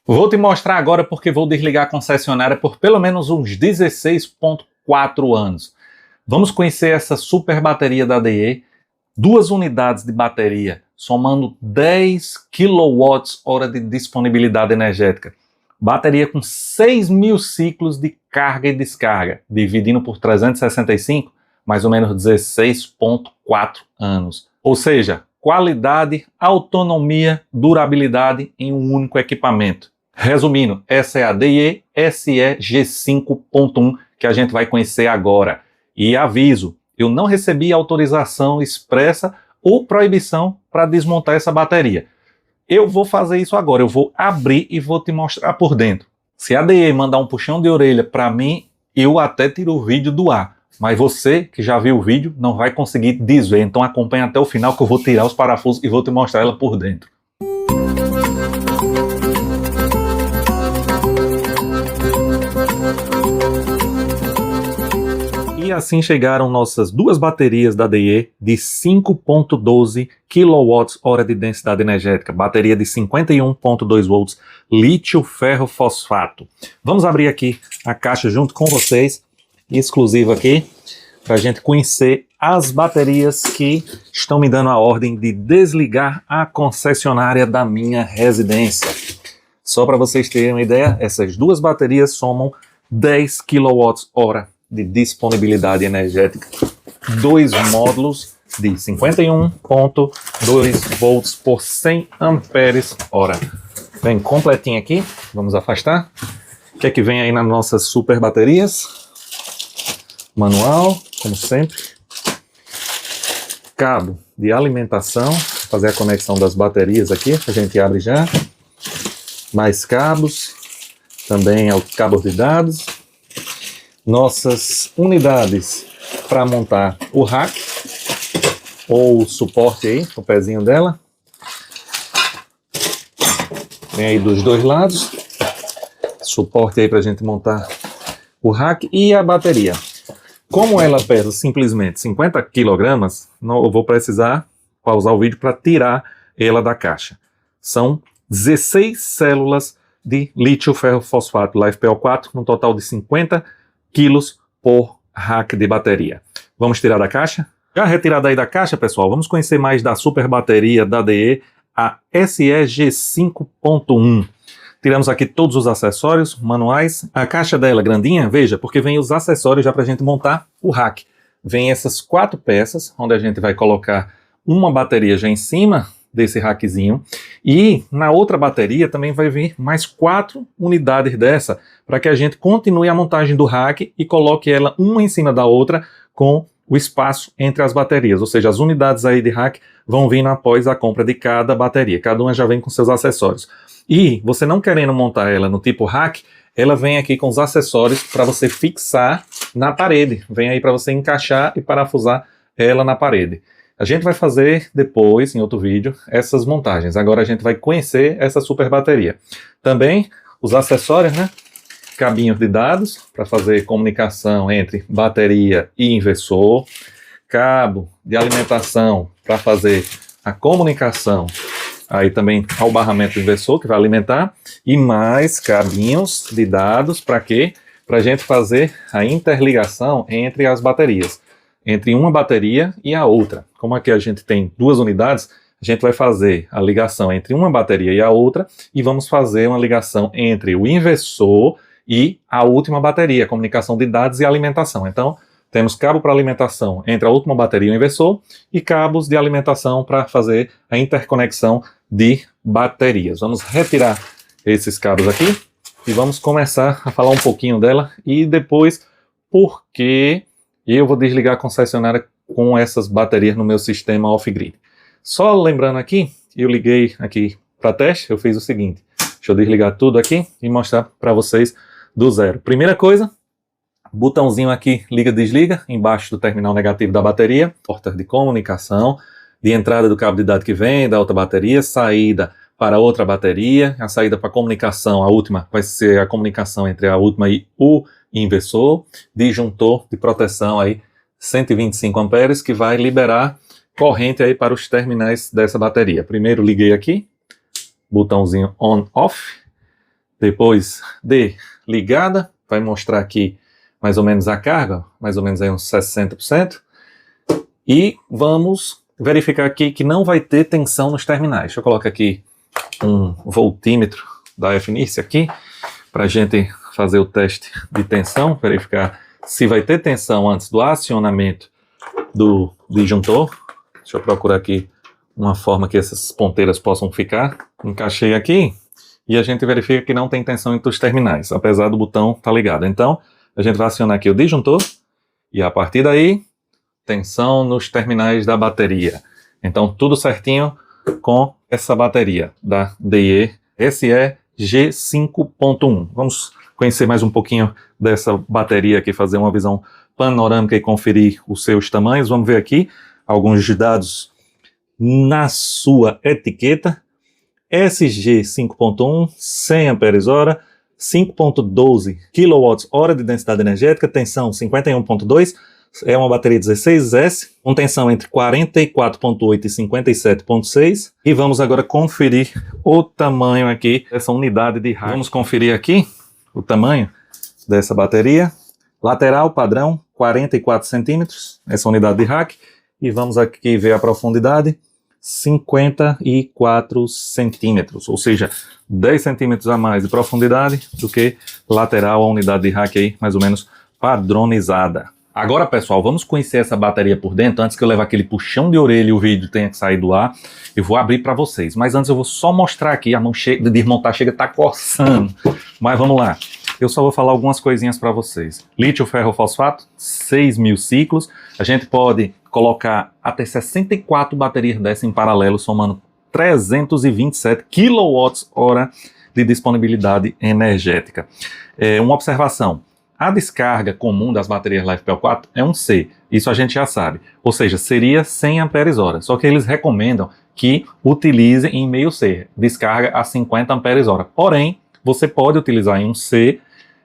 Vou te mostrar agora porque vou desligar a concessionária por pelo menos uns 16,4 anos. Vamos conhecer essa super bateria da ADE, 2 unidades de bateria, somando 10 kWh de disponibilidade energética. Bateria com 6.000 ciclos de carga e descarga, dividindo por 365, mais ou menos 16,4 anos. Ou seja, qualidade, autonomia, durabilidade em um único equipamento. Resumindo, essa é a ADE SE G5.1 que a gente vai conhecer agora. E aviso, eu não recebi autorização expressa ou proibição para desmontar essa bateria. Eu vou fazer isso agora, eu vou abrir e vou te mostrar por dentro. Se a ADE mandar um puxão de orelha para mim, eu até tiro o vídeo do ar. Mas você que já viu o vídeo não vai conseguir desver, então acompanha até o final que eu vou tirar os parafusos e vou te mostrar ela por dentro. E assim chegaram nossas 2 baterias da ADE de 5,12 kWh de densidade energética, bateria de 51,2 volts, lítio ferro fosfato. Vamos abrir aqui a caixa junto com vocês, exclusivo aqui, para a gente conhecer as baterias que estão me dando a ordem de desligar a concessionária da minha residência. Só para vocês terem uma ideia, essas 2 baterias somam 10 kWh de disponibilidade energética, 2 módulos de 51,2 volts por 100 amperes hora. Vem completinho aqui, vamos afastar. O que é que vem aí nas nossas super baterias? Manual, como sempre. Cabo de alimentação, fazer a conexão das baterias aqui, a gente abre já. Mais cabos, também o cabo de dados. Nossas unidades para montar o rack ou o suporte aí, o pezinho dela. Vem aí dos 2 lados. Suporte aí para a gente montar o rack e a bateria. Como ela pesa simplesmente 50 kg, não, eu vou precisar pausar o vídeo para tirar ela da caixa. São 16 células de lítio ferro fosfato LiFePO4, num total de 50 quilos por rack de bateria. Vamos tirar da caixa? Já retirada aí da caixa, pessoal, vamos conhecer mais da super bateria da ADE, a SE G5.1. Tiramos aqui todos os acessórios manuais. A caixa dela grandinha, veja, porque vem os acessórios já para a gente montar o rack. Vem essas 4 peças, onde a gente vai colocar uma bateria já em cima desse rackzinho, e na outra bateria também vai vir mais 4 unidades dessa, para que a gente continue a montagem do rack e coloque ela uma em cima da outra com o espaço entre as baterias, ou seja, as unidades aí de rack vão vindo após a compra de cada bateria, cada uma já vem com seus acessórios. E você não querendo montar ela no tipo rack, ela vem aqui com os acessórios para você fixar na parede, vem aí para você encaixar e parafusar ela na parede. A gente vai fazer depois, em outro vídeo, essas montagens. Agora a gente vai conhecer essa super bateria. Também os acessórios, né? Cabinhos de dados para fazer comunicação entre bateria e inversor. Cabo de alimentação para fazer a comunicação. Aí também ao barramento do inversor que vai alimentar. E mais cabinhos de dados para quê? Para a gente fazer a interligação entre as baterias. Entre uma bateria e a outra. Como aqui a gente tem 2 unidades, a gente vai fazer a ligação entre uma bateria e a outra e vamos fazer uma ligação entre o inversor e a última bateria, a comunicação de dados e alimentação. Então, temos cabo para alimentação entre a última bateria e o inversor e cabos de alimentação para fazer a interconexão de baterias. Vamos retirar esses cabos aqui e vamos começar a falar um pouquinho dela e depois por que eu vou desligar a concessionária com essas baterias no meu sistema off-grid. Só lembrando aqui, eu liguei aqui para teste, eu fiz o seguinte. Deixa eu desligar tudo aqui e mostrar para vocês do zero. Primeira coisa, botãozinho aqui liga e desliga, embaixo do terminal negativo da bateria. Porta de comunicação, de entrada do cabo de dados que vem da outra bateria, saída para outra bateria, a saída para comunicação, a última vai ser a comunicação entre a última e o inversor, disjuntor de proteção aí 125 amperes que vai liberar corrente aí para os terminais dessa bateria. Primeiro liguei aqui, botãozinho on off, Depois de ligada, vai mostrar aqui mais ou menos a carga, mais ou menos aí uns 60%. E vamos verificar aqui que não vai ter tensão nos terminais. Deixa eu colocar aqui um voltímetro da Fnice aqui, para a gente fazer o teste de tensão, verificar se vai ter tensão antes do acionamento do disjuntor. Deixa eu procurar aqui uma forma que essas ponteiras possam ficar. Encaixei aqui e a gente verifica que não tem tensão entre os terminais, apesar do botão estar ligado. Então, a gente vai acionar aqui o disjuntor e a partir daí, tensão nos terminais da bateria. Então, tudo certinho com essa bateria da DE SE G5.1. Vamos conhecer mais um pouquinho dessa bateria aqui, fazer uma visão panorâmica e conferir os seus tamanhos. Vamos ver aqui alguns dados na sua etiqueta. SG 5.1, 100 Ah, 5.12 kWh de densidade energética, tensão 51.2, é uma bateria 16S, com tensão entre 44.8 e 57.6. E vamos agora conferir o tamanho aqui dessa unidade de rack. Vamos conferir aqui o tamanho dessa bateria. Lateral padrão, 44 centímetros, essa unidade de rack. E vamos aqui ver a profundidade, 54 centímetros, ou seja, 10 centímetros a mais de profundidade do que lateral, a unidade de rack aí, mais ou menos padronizada. Agora, pessoal, vamos conhecer essa bateria por dentro. Antes que eu leve aquele puxão de orelha e o vídeo tenha que sair do ar, eu vou abrir para vocês. Mas antes eu vou só mostrar aqui, a mão de desmontar chega a estar coçando. Mas vamos lá. Eu só vou falar algumas coisinhas para vocês. Lítio ferrofosfato, 6.000 ciclos. A gente pode colocar até 64 baterias dessa em paralelo, somando 327 kWh de disponibilidade energética. Uma observação. A descarga comum das baterias LiFePO4 é um C, isso a gente já sabe, ou seja, seria 100 Ah, só que eles recomendam que utilize em meio C, descarga a 50 Ah. Porém, você pode utilizar em um C,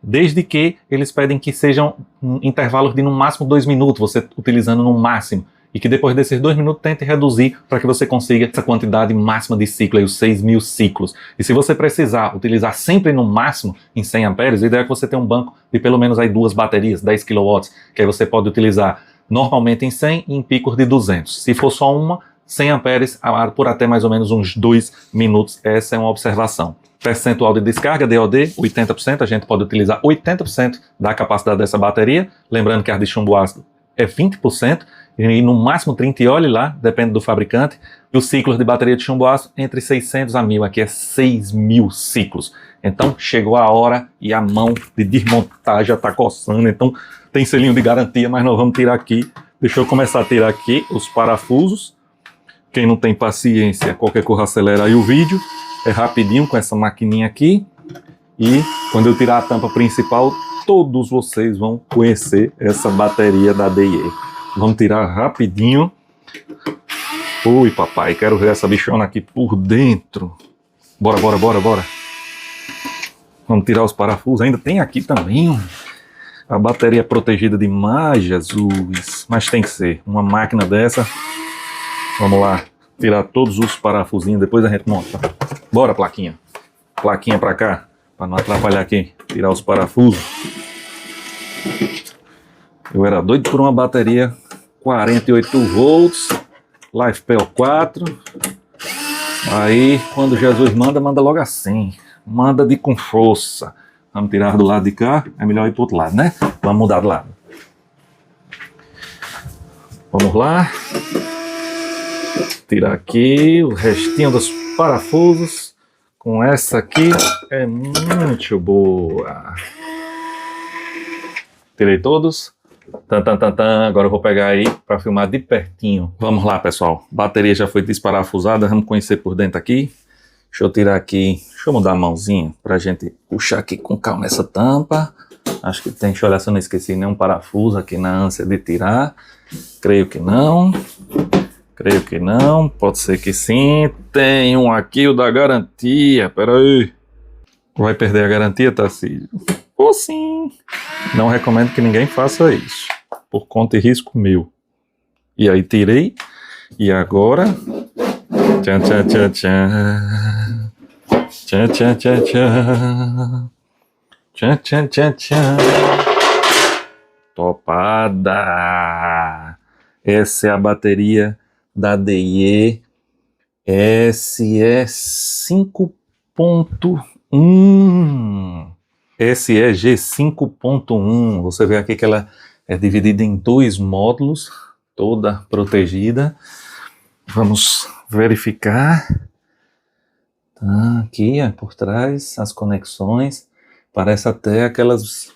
desde que eles pedem que sejam intervalos de no máximo 2 minutos, você utilizando no máximo, e que depois desses 2 minutos tente reduzir para que você consiga essa quantidade máxima de ciclo, aí, os 6.000 ciclos. E se você precisar utilizar sempre no máximo em 100 amperes, a ideia é que você tenha um banco de pelo menos aí 2 baterias, 10 kW, que aí você pode utilizar normalmente em 100 e em picos de 200. Se for só uma, 100 amperes por até mais ou menos uns 2 minutos, essa é uma observação. Percentual de descarga, DOD, 80%, a gente pode utilizar 80% da capacidade dessa bateria, lembrando que a de chumbo ácido é 20%, e no máximo 30, e olhe lá, depende do fabricante, e os ciclos de bateria de chumbo ácido entre 600 a 1.000, aqui é 6.000 ciclos. Então chegou a hora e a mão de desmontar já está coçando, então tem selinho de garantia, mas nós vamos tirar aqui. Deixa eu começar a tirar aqui os parafusos. Quem não tem paciência, qualquer coisa acelera aí o vídeo, é rapidinho com essa maquininha aqui, e quando eu tirar a tampa principal, todos vocês vão conhecer essa bateria da DE. Vamos tirar rapidinho. Ui, papai, quero ver essa bichona aqui por dentro. Bora, bora, bora, bora. Vamos tirar os parafusos. Ainda tem aqui também a bateria protegida demais, Jesus. Mas tem que ser. Uma máquina dessa. Vamos lá. Tirar todos os parafusinhos. Depois a gente monta. Bora, plaquinha. Plaquinha pra cá. Pra não atrapalhar aqui. Tirar os parafusos. Eu era doido por uma bateria 48 volts, LiFePO4. Aí, quando Jesus manda, manda logo assim. Manda de com força. Vamos tirar do lado de cá. É melhor ir pro outro lado, né? Vamos mudar de lado. Vamos lá. Tirar aqui o restinho dos parafusos. Com essa aqui é muito boa. Tirei todos. Agora eu vou pegar aí para filmar de pertinho. Vamos lá, pessoal. Bateria já foi desparafusada. Vamos conhecer por dentro aqui. Deixa eu tirar aqui. Deixa eu mudar a mãozinha para a gente puxar aqui com calma essa tampa. Acho que tem. Deixa eu olhar se eu não esqueci nenhum parafuso aqui na ânsia de tirar. Creio que não. Creio que não. Pode ser que sim. Tem um aqui, o da garantia. Pera aí. Vai perder a garantia, Tarcísio? Ou sim. Não recomendo que ninguém faça isso. Por conta e risco meu. E aí tirei. E agora... Tchan, tchan, tchan, tchan. Tchan, tchan, tchan, tchan. Tchan, tchan, tchan, tchan. Topada! Essa é a bateria da DIE SE5.1. SEG 5.1. Você vê aqui que ela é dividida em 2 módulos, toda protegida. Vamos verificar. Tá, aqui por trás as conexões. Parece até aqueles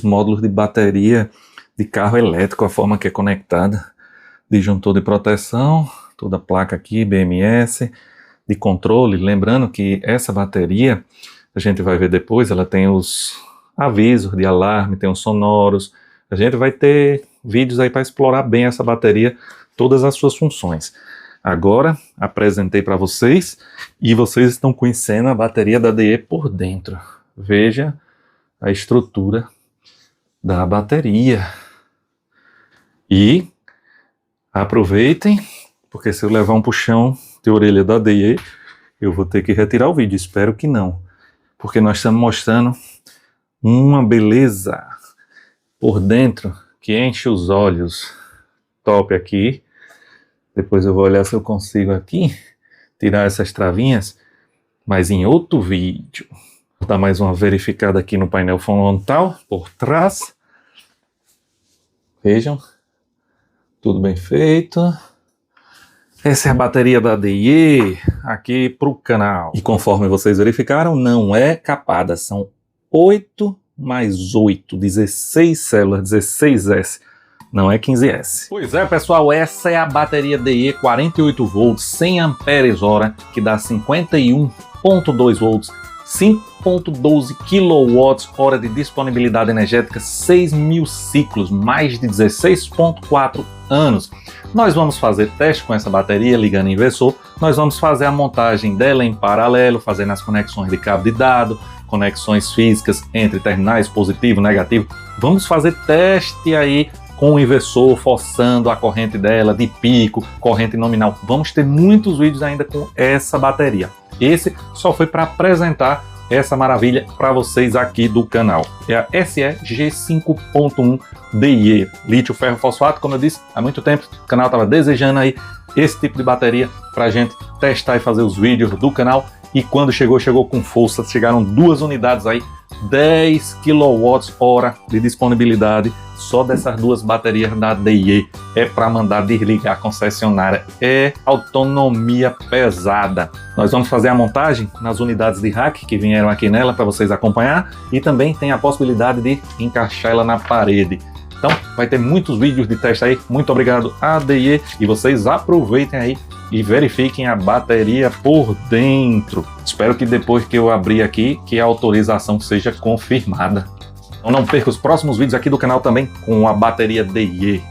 módulos de bateria de carro elétrico, a forma que é conectada. Disjuntor de proteção, toda a placa aqui, BMS, de controle. Lembrando que essa bateria, a gente vai ver depois, ela tem os avisos de alarme, tem os sonoros. A gente vai ter vídeos aí para explorar bem essa bateria, todas as suas funções. Agora, apresentei para vocês e vocês estão conhecendo a bateria da DIE por dentro. Veja a estrutura da bateria. E aproveitem, porque se eu levar um puxão de orelha da DIE, eu vou ter que retirar o vídeo. Espero que não, porque nós estamos mostrando uma beleza por dentro que enche os olhos. Top aqui. Depois eu vou olhar se eu consigo aqui tirar essas travinhas, mas em outro vídeo. Vou dar mais uma verificada aqui no painel frontal, por trás. Vejam, tudo bem feito. Essa é a bateria da DIE aqui para o canal. E conforme vocês verificaram, não é capada, são 8 mais 8, 16 células, 16S. Não é 15S. Pois é, pessoal, essa é a bateria DIE 48 volts, 100 amperes-hora, que dá 51.2 volts, 5.12 kWh de disponibilidade energética, 6.000 ciclos, mais de 16.4 anos. Nós vamos fazer teste com essa bateria ligando inversor, nós vamos fazer a montagem dela em paralelo, fazendo as conexões de cabo de dado, conexões físicas entre terminais positivo e negativo. Vamos fazer teste aí com o inversor, forçando a corrente dela, de pico, corrente nominal. Vamos ter muitos vídeos ainda com essa bateria. Esse só foi para apresentar essa maravilha para vocês aqui do canal. É a SEG 5.1 DIE, lítio ferro fosfato, como eu disse, há muito tempo o canal estava desejando aí esse tipo de bateria para a gente testar e fazer os vídeos do canal. E quando chegou com força, chegaram 2 unidades aí, 10 kWh de disponibilidade, só dessas 2 baterias da DIE. É para mandar desligar a concessionária, é autonomia pesada. Nós vamos fazer a montagem nas unidades de rack que vieram aqui nela para vocês acompanhar, e também tem a possibilidade de encaixar ela na parede. Então vai ter muitos vídeos de teste aí. Muito obrigado a DIE, e vocês aproveitem aí e verifiquem a bateria por dentro. Espero que depois que eu abrir aqui, que a autorização seja confirmada. Então não perca os próximos vídeos aqui do canal também com a bateria DIE.